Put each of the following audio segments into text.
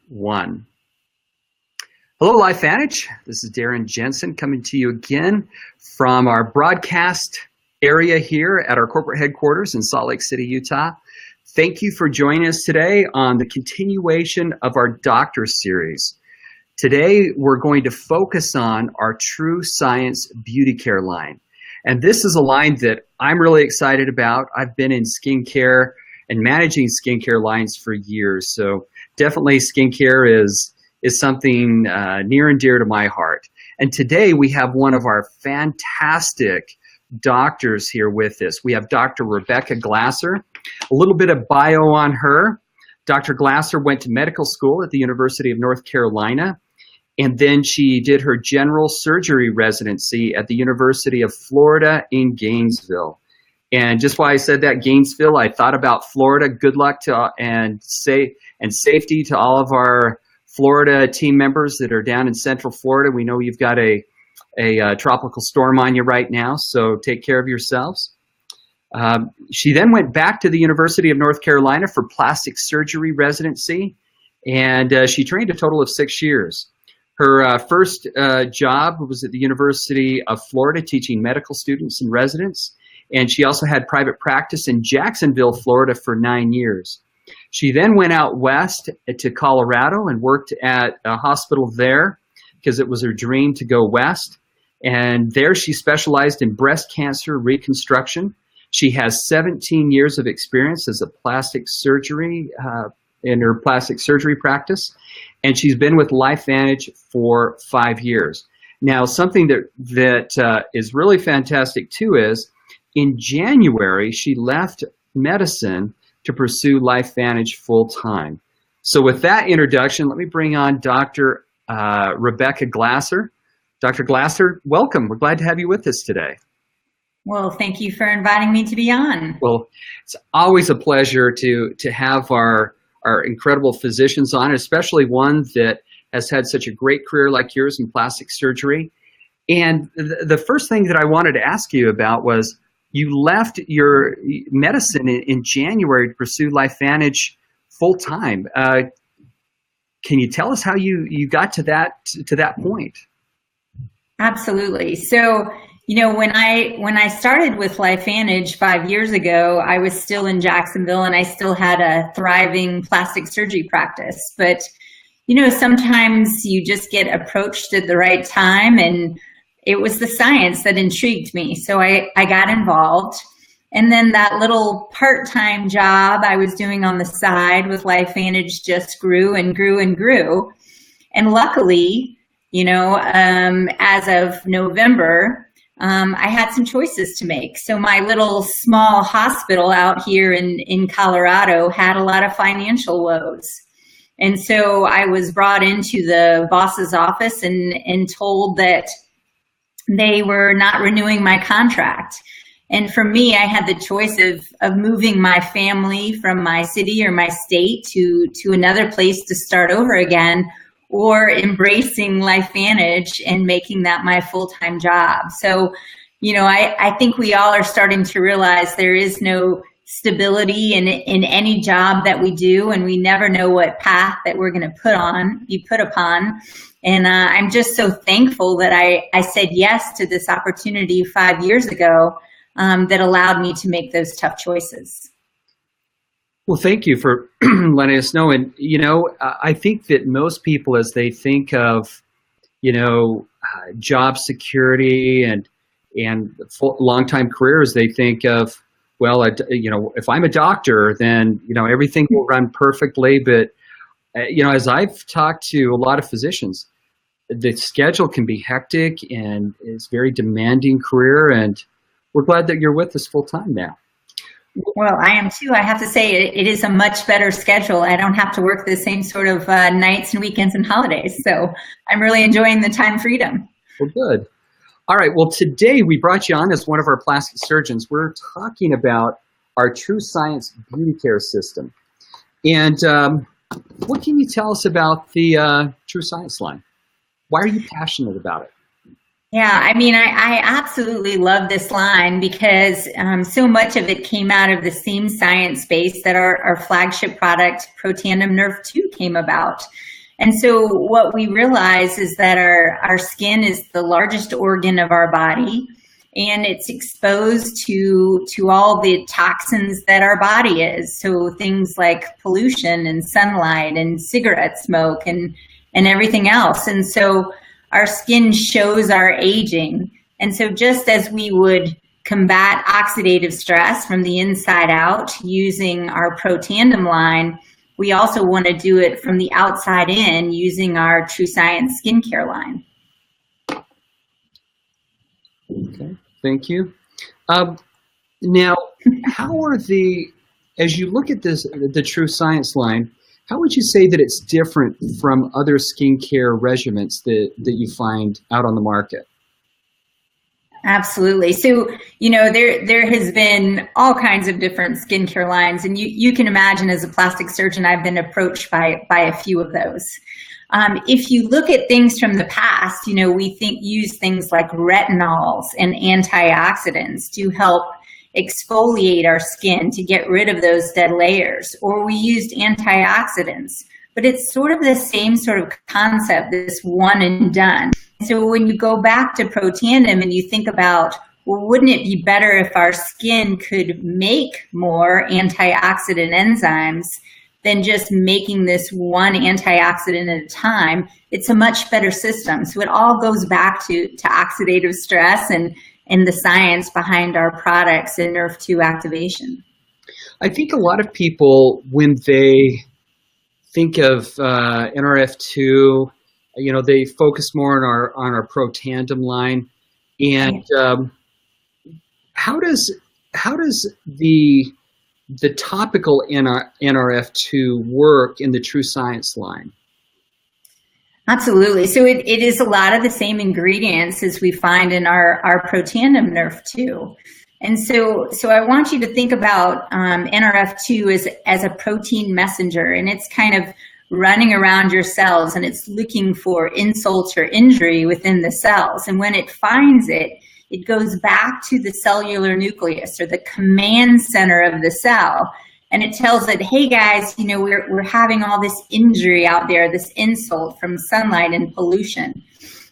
One. Hello, LifeVantage. This is Darren Jensen coming to you again from our broadcast area here at our corporate headquarters in Salt Lake City, Utah. Thank you for joining us today on the continuation of our Doctor Series. Today, we're going to focus on our True Science Beauty Care line. And this is a line that I'm really excited about. I've been in skincare and managing skincare lines for years. So definitely skincare is something near and dear to my heart. And today we have one of our fantastic doctors here with us. We have Dr. Rebecca Glasser. A little bit of bio on her. Dr. Glasser went to medical school at the University of North Carolina, and then she did her general surgery residency at the University of Florida in Gainesville. And just why I said that, Gainesville, I thought about Florida. Good luck to and safety to all of our Florida team members that are down in Central Florida. We know you've got a tropical storm on you right now, so take care of yourselves. She then went back to the University of North Carolina for plastic surgery residency, and she trained a total of 6 years. Her first job was at the University of Florida teaching medical students and residents. And she also had private practice in Jacksonville, Florida for 9 years. She then went out west to Colorado and worked at a hospital there because it was her dream to go west. And there she specialized in breast cancer reconstruction. She has 17 years of experience as a plastic surgery in her plastic surgery practice. And she's been with LifeVantage for 5 years. Now, something that is really fantastic too is in January, she left medicine to pursue LifeVantage full-time. So with that introduction, let me bring on Dr. Rebecca Glasser. Dr. Glasser, welcome. We're glad to have you with us today. Well, thank you for inviting me to be on. Well, it's always a pleasure to have our incredible physicians on, especially one that has had such a great career like yours in plastic surgery. And the first thing that I wanted to ask you about was, you left your medicine in January to pursue LifeVantage full-time. Can you tell us how you got to that point? Absolutely. So, when I started with LifeVantage 5 years ago, I was still in Jacksonville and I still had a thriving plastic surgery practice. But, sometimes you just get approached at the right time, and it was the science that intrigued me. So I got involved. And then that little part-time job I was doing on the side with LifeVantage just grew and grew and grew. And luckily, as of November, I had some choices to make. So my little small hospital out here in Colorado had a lot of financial woes. And so I was brought into the boss's office and told that they were not renewing my contract. And for me, I had the choice of moving my family from my city or my state to another place to start over again, or embracing LifeVantage and making that my full-time job. So, I think we all are starting to realize there is no stability in any job that we do, and we never know what path that we're going to be put upon. And I'm just so thankful that I said yes to this opportunity 5 years ago that allowed me to make those tough choices. Well, thank you for letting us know. And, I think that most people, as they think of, job security and long-time careers, they think of, well, if I'm a doctor, then, everything will run perfectly. But as I've talked to a lot of physicians, the schedule can be hectic and it's a very demanding career, and we're glad that you're with us full time now. Well, I am too. I have to say it is a much better schedule. I don't have to work the same sort of nights and weekends and holidays. So I'm really enjoying the time freedom. Well, good. All right. Well, today we brought you on as one of our plastic surgeons. We're talking about our True Science Beauty Care System. And what can you tell us about the True Science line? Why are you passionate about it? Yeah, I mean, I absolutely love this line because so much of it came out of the same science base that our flagship product, Protandim Nerve 2, came about. And so what we realize is that our skin is the largest organ of our body, and it's exposed to all the toxins that our body is. So things like pollution and sunlight and cigarette smoke and everything else. And so our skin shows our aging. And so just as we would combat oxidative stress from the inside out using our Protandim line, we also want to do it from the outside in using our True Science skincare line. Okay, thank you. Now, as you look at the True Science line, how would you say that it's different from other skincare regimens that you find out on the market? Absolutely. So, there has been all kinds of different skincare lines, and you can imagine as a plastic surgeon, I've been approached by a few of those. If you look at things from the past, we use things like retinols and antioxidants to help exfoliate our skin to get rid of those dead layers, or we used antioxidants, but it's sort of the same sort of concept, this one and done. So when you go back to Protandim and you think about, well, wouldn't it be better if our skin could make more antioxidant enzymes than just making this one antioxidant at a time? It's a much better system. So it all goes back to oxidative stress and the science behind our products and Nerve 2 activation. I think a lot of people, when they think of NRF2, they focus more on our Protandim line. And how does the topical NRF2 work in the True Science line? Absolutely. So it is a lot of the same ingredients as we find in our Protandim Nerve 2. And so I want you to think about NRF2 as a protein messenger, and it's kind of running around your cells, and it's looking for insult or injury within the cells. And when it finds it, it goes back to the cellular nucleus or the command center of the cell. And it tells it, hey guys, we're having all this injury out there, this insult from sunlight and pollution.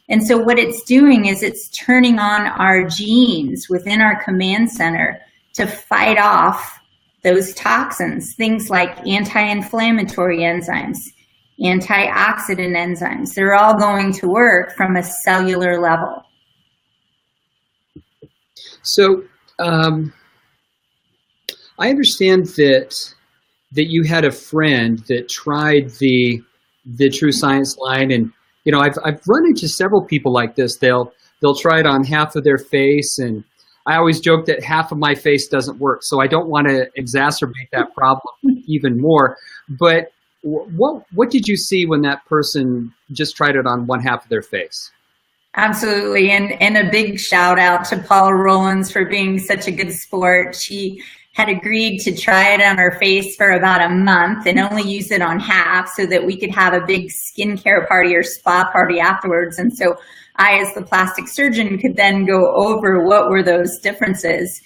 And so what it's doing is it's turning on our genes within our command center to fight off those toxins, things like anti-inflammatory enzymes, antioxidant enzymes. They're all going to work from a cellular level. So I understand that you had a friend that tried the True Science line, and I've run into several people like this. They'll try it on half of their face, and I always joke that half of my face doesn't work, so I don't want to exacerbate that problem even more. But what did you see when that person just tried it on one half of their face? Absolutely, and a big shout out to Paula Rollins for being such a good sport. She had agreed to try it on her face for about a month and only use it on half so that we could have a big skincare party or spa party afterwards. And so I, as the plastic surgeon, could then go over what were those differences.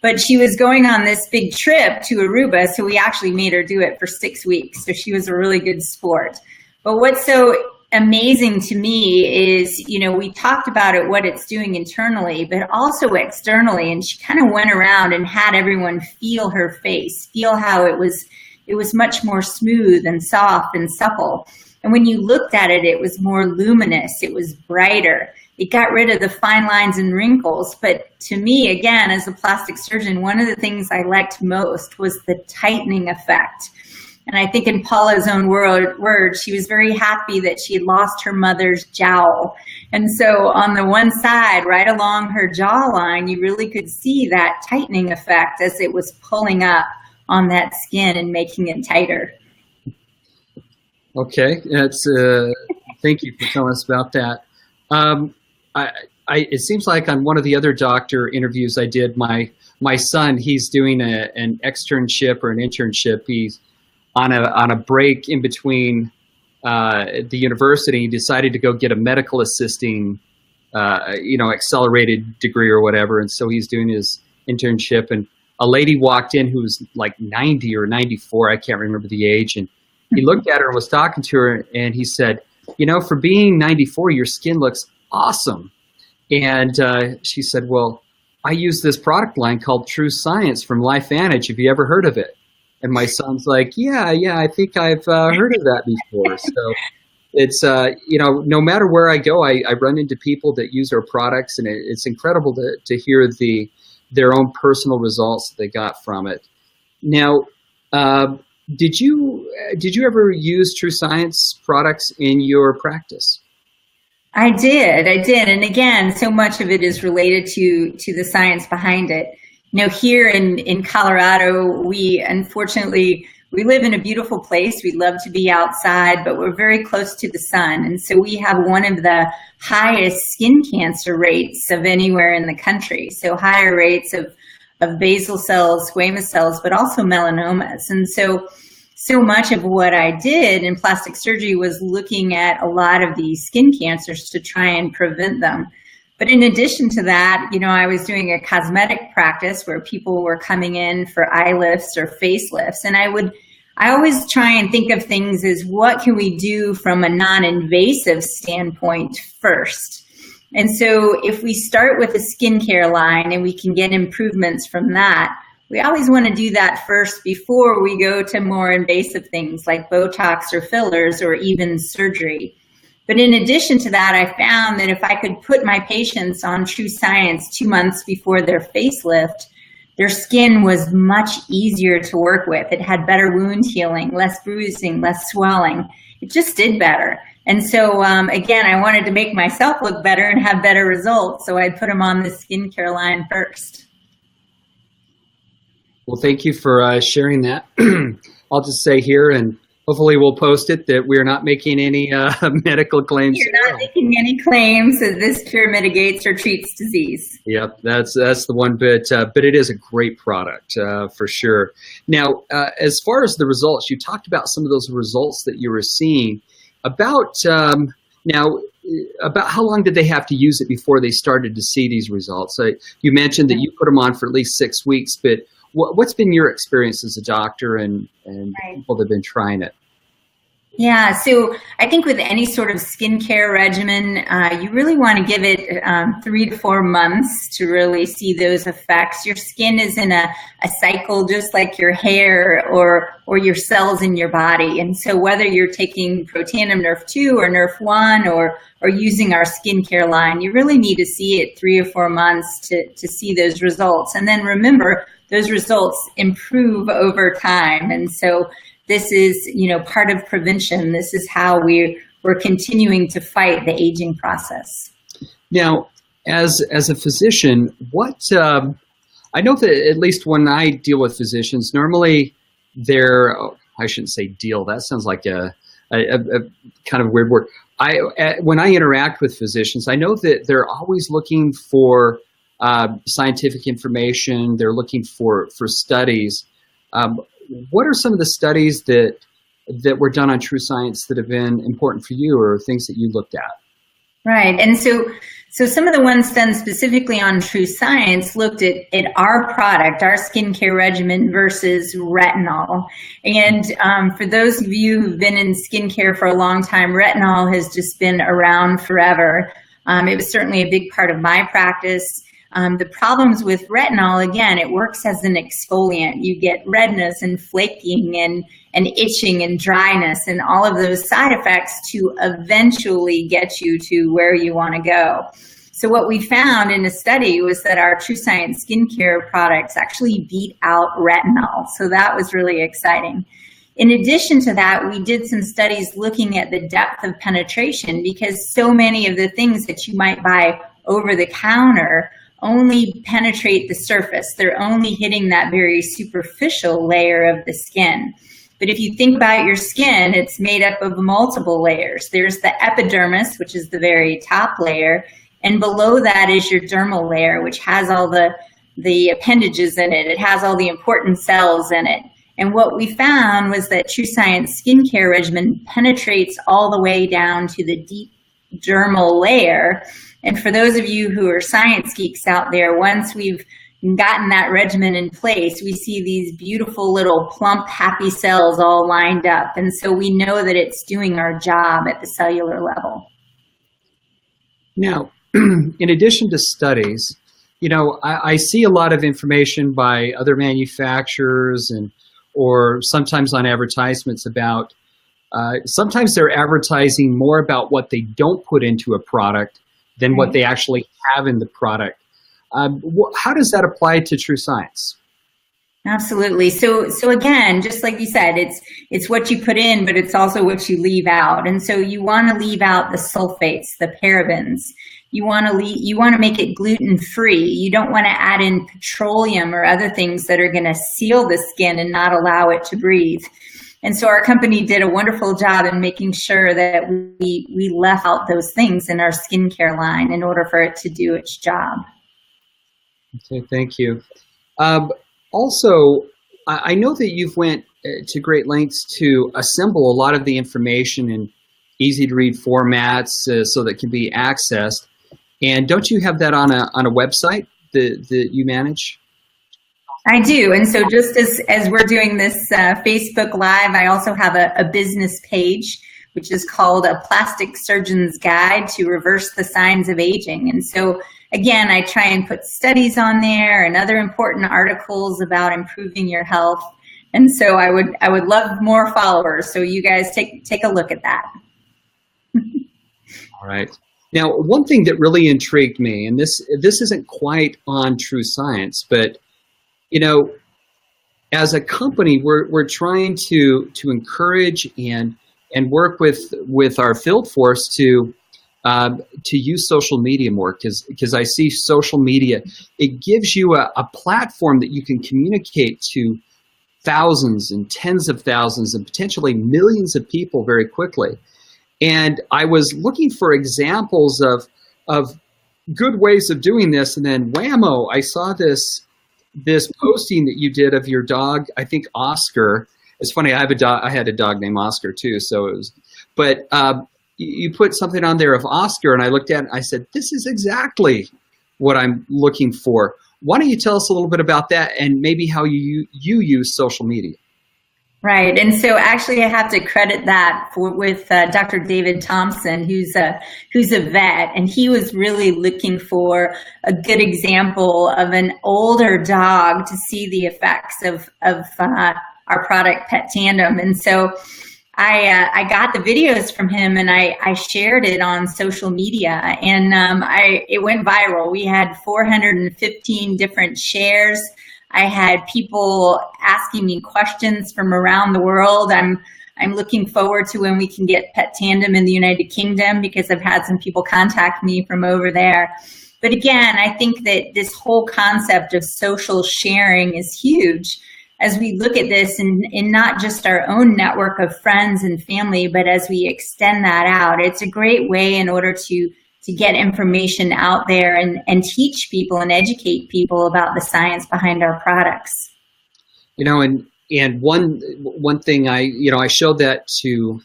But she was going on this big trip to Aruba, so we actually made her do it for 6 weeks. So she was a really good sport. But what's so amazing to me is, we talked about it, what it's doing internally, but also externally. And she kind of went around and had everyone feel her face, feel how it was much more smooth and soft and supple. And when you looked at it, it was more luminous, it was brighter. It got rid of the fine lines and wrinkles. But to me, again, as a plastic surgeon, one of the things I liked most was the tightening effect. And I think in Paula's own words, she was very happy that she had lost her mother's jowl. And so on the one side, right along her jawline, you really could see that tightening effect as it was pulling up on that skin and making it tighter. Okay, thank you for telling us about that. It seems like on one of the other doctor interviews I did, my son, he's doing an externship or an internship. He's on a break in between the university. He decided to go get a medical assisting accelerated degree or whatever. And so he's doing his internship, and a lady walked in who was like 90 or 94. I can't remember the age. And he looked at her and was talking to her, and he said, for being 94, your skin looks awesome. And she said, well, I use this product line called True Science from LifeVantage. Have you ever heard of it? And my son's like, yeah, I think I've heard of that before. So it's, no matter where I go, I run into people that use our products, and it's incredible to hear their own personal results that they got from it. Now, did you ever use True Science products in your practice? I did. And again, so much of it is related to the science behind it. Here in Colorado, we live in a beautiful place. We love to be outside, but we're very close to the sun. And so we have one of the highest skin cancer rates of anywhere in the country. So higher rates of basal cells, squamous cells, but also melanomas. And so much of what I did in plastic surgery was looking at a lot of these skin cancers to try and prevent them. But in addition to that, I was doing a cosmetic practice where people were coming in for eye lifts or facelifts. And I always try and think of things as what can we do from a non-invasive standpoint first. And so if we start with a skincare line and we can get improvements from that, we always want to do that first before we go to more invasive things like Botox or fillers or even surgery. But in addition to that, I found that if I could put my patients on True Science 2 months before their facelift, their skin was much easier to work with. It had better wound healing, less bruising, less swelling. It just did better. And so, again, I wanted to make myself look better and have better results. So I put them on the skincare line first. Well, thank you for sharing that. I'll just say here, and hopefully we'll post it, that we're not making any medical claims. You're not making any claims that this cure mitigates or treats disease. Yep, that's the one bit, but it is a great product for sure. Now, as far as the results, you talked about some of those results that you were seeing. About how long did they have to use it before they started to see these results? You mentioned that you put them on for at least 6 weeks, but what's been your experience as a doctor and right. people that have been trying it? Yeah, so I think with any sort of skincare regimen, you really want to give it 3 to 4 months to really see those effects. Your skin is in a cycle just like your hair or your cells in your body. And so whether you're taking Protandim Nerf 2 or Nerf 1 or using our skincare line, you really need to see it 3 or 4 months to see those results. And then remember, those results improve over time. And so this is, part of prevention. This is how we're continuing to fight the aging process. Now, as a physician, I know that at least when I deal with physicians, normally I shouldn't say deal. That sounds like a kind of weird word. When I interact with physicians, I know that they're always looking for scientific information. They're looking for studies. What are some of the studies that were done on True Science that have been important for you, or things that you looked at? Right. And so some of the ones done specifically on True Science looked at our product, our skincare regimen versus retinol. And for those of you who've been in skincare for a long time, retinol has just been around forever. It was certainly a big part of my practice. The problems with retinol, again, it works as an exfoliant. You get redness and flaking and itching and dryness and all of those side effects to eventually get you to where you want to go. So what we found in a study was that our True Science skincare products actually beat out retinol. So that was really exciting. In addition to that, we did some studies looking at the depth of penetration, because so many of the things that you might buy over the counter only penetrate the surface. They're only hitting that very superficial layer of the skin. But if you think about your skin, it's made up of multiple layers. There's the epidermis, which is the very top layer, and below that is your dermal layer, which has all the appendages in it. It has all the important cells in it. And what we found was that True Science skincare regimen penetrates all the way down to the deep dermal layer. And for those of you who are science geeks out there, once we've gotten that regimen in place, we see these beautiful little plump, happy cells all lined up. And so we know that it's doing our job at the cellular level. Now, in addition to studies, I see a lot of information by other manufacturers or sometimes on advertisements about, sometimes they're advertising more about what they don't put into a product than what they actually have in the product. How does that apply to True Science? Absolutely. So again, just like you said, it's what you put in, but it's also what you leave out. And so you want to leave out the sulfates, the parabens. You want to make it gluten-free. You don't want to add in petroleum or other things that are going to seal the skin and not allow it to breathe. And so our company did a wonderful job in making sure that we left out those things in our skincare line in order for it to do its job. Okay, thank you. Also, I know that you've went to great lengths to assemble a lot of the information in easy-to-read formats so that it can be accessed. And don't you have that on a website that you manage? I do. And so just as we're doing this Facebook Live, I also have a business page, which is called A Plastic Surgeon's Guide to Reverse the Signs of Aging. And so, again, I try and put studies on there and other important articles about improving your health. And so I would love more followers. So you guys take a look at that. All right. Now, one thing that really intrigued me, and this isn't quite on True Science, but as a company, we're trying to encourage and work with our field force to use social media more, because I see social media, it gives you a platform that you can communicate to thousands and tens of thousands and potentially millions of people very quickly. And I was looking for examples of good ways of doing this, and then whammo, I saw this posting that you did of your dog, I think Oscar. It's funny, I had a dog named Oscar too, so it was, but you put something on there of Oscar, and I looked at it and I said, this is exactly what I'm looking for. Why don't you tell us a little bit about that and maybe how you use social media? Right. And so actually I have to credit that with Dr. David Thompson, who's a vet, and he was really looking for a good example of an older dog to see the effects of our product Pet Tandem. And so I got the videos from him and I shared it on social media, and it went viral. We had 415 different shares. I had people asking me questions from around the world. I'm looking forward to when we can get Pet Tandem in the United Kingdom, because I've had some people contact me from over there. But again, I think that this whole concept of social sharing is huge as we look at this in not just our own network of friends and family, but as we extend that out. It's a great way in order to get information out there and teach people and educate people about the science behind our products. And one thing I showed that to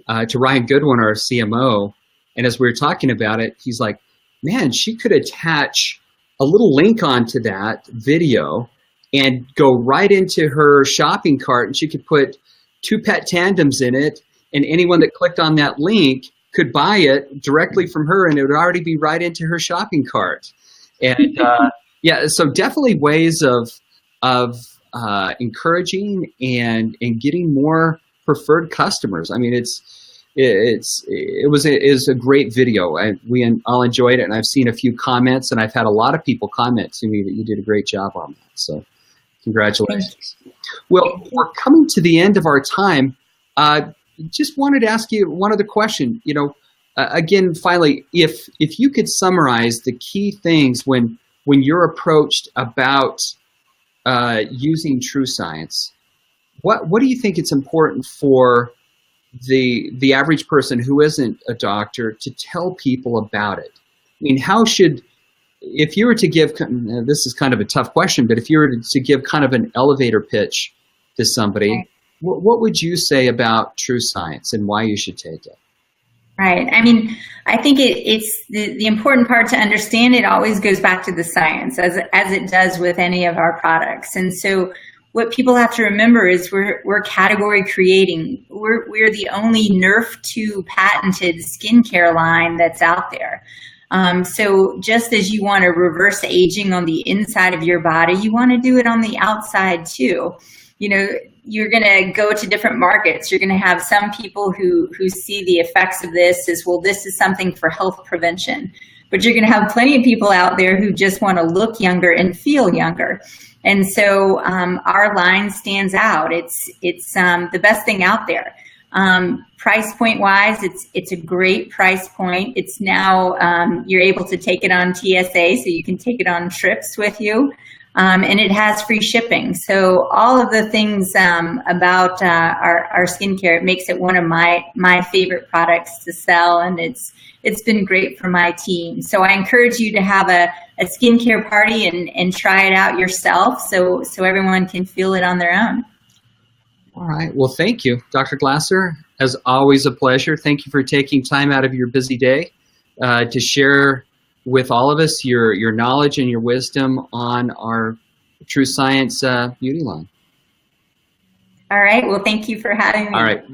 Ryan Goodwin, our CMO, and as we were talking about it, he's like, man, she could attach a little link onto that video and go right into her shopping cart, and she could put 2 Pet Tandems in it, and anyone that clicked on that link could buy it directly from her, and it would already be right into her shopping cart. And yeah, so definitely ways of encouraging and getting more preferred customers. I mean, it was a great video. We all enjoyed it, and I've seen a few comments, and I've had a lot of people comment to me that you did a great job on that. So congratulations. Well, we're coming to the end of our time. Just wanted to ask you one other question. Again, finally, if you could summarize the key things when you're approached about using True Science, what do you think it's important for the average person who isn't a doctor to tell people about it? I mean, if you were to give, this is kind of a tough question, but if you were to give kind of an elevator pitch to somebody, what would you say about True Science and why you should take it? Right. I mean, I think it's the important part to understand. It always goes back to the science, as it does with any of our products. And so, what people have to remember is we're category creating. We're the only Nerf 2 patented skincare line that's out there. So just as you want to reverse aging on the inside of your body, you want to do it on the outside too. You know, you're going to go to different markets. You're going to have some people who see the effects of this as, well, this is something for health prevention. But you're going to have plenty of people out there who just want to look younger and feel younger. And so our line stands out. It's the best thing out there. Price point wise, it's a great price point. It's now you're able to take it on TSA, so you can take it on trips with you. And it has free shipping. So all of the things about our skincare, it makes it one of my favorite products to sell, and it's been great for my team. So I encourage you to have a skincare party and try it out yourself, so everyone can feel it on their own. All right. Well, thank you, Dr. Glasser. As always, a pleasure. Thank you for taking time out of your busy day to share with all of us your knowledge and your wisdom on our True Science beauty line. All right. Well, thank you for having me. All right.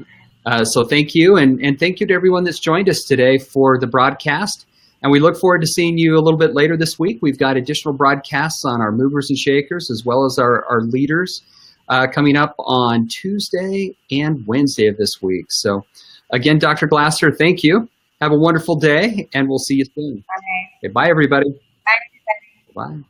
So thank you, and thank you to everyone that's joined us today for the broadcast. And we look forward to seeing you a little bit later this week. We've got additional broadcasts on our movers and shakers, as well as our leaders coming up on Tuesday and Wednesday of this week. So again, Dr. Glasser, thank you. Have a wonderful day, and we'll see you soon. Bye. Okay, bye, everybody. Bye. Bye.